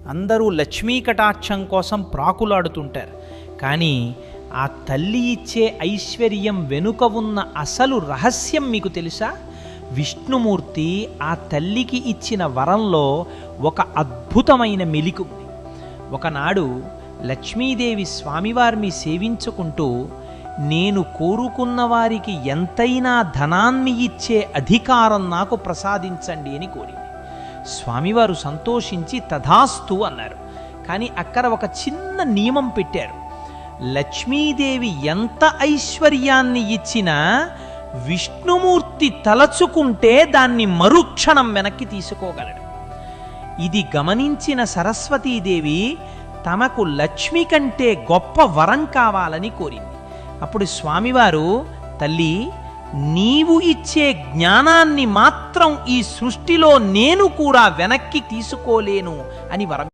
అందరూ లక్ష్మీ కటాక్షం కోసం ప్రాకులాడుతుంటారు. కానీ ఆ తల్లి ఇచ్చే ఐశ్వర్యం వెనుక ఉన్న అసలు రహస్యం మీకు తెలుసా? విష్ణుమూర్తి ఆ తల్లికి ఇచ్చిన వరంలో ఒక అద్భుతమైన మెలిక ఉంది. ఒకనాడు లక్ష్మీదేవి స్వామివారిని సేవించుకుంటూ, నేను కోరుకున్న వారికి ఎంతైనా ధనాన్ని ఇచ్చే అధికారం నాకు ప్రసాదించండి అని కోరింది. స్వామివారు సంతోషించి తథాస్తు అన్నారు. కానీ అక్కడ ఒక చిన్న నియమం పెట్టారు. లక్ష్మీదేవి ఎంత ఐశ్వర్యాన్ని ఇచ్చినా విష్ణుమూర్తి తలచుకుంటే దాన్ని మరుక్షణం వెనక్కి తీసుకోగలడు. ఇది గమనించిన సరస్వతీదేవి తమకు లక్ష్మి కంటే గొప్ప వరం కావాలని కోరింది. అప్పుడు స్వామివారు, తల్లి, నీవు ఇచ్చే జ్ఞానాన్ని మాత్రం ఈ సృష్టిలో నేను కూడా వెనక్కి తీసుకోలేను అని వరం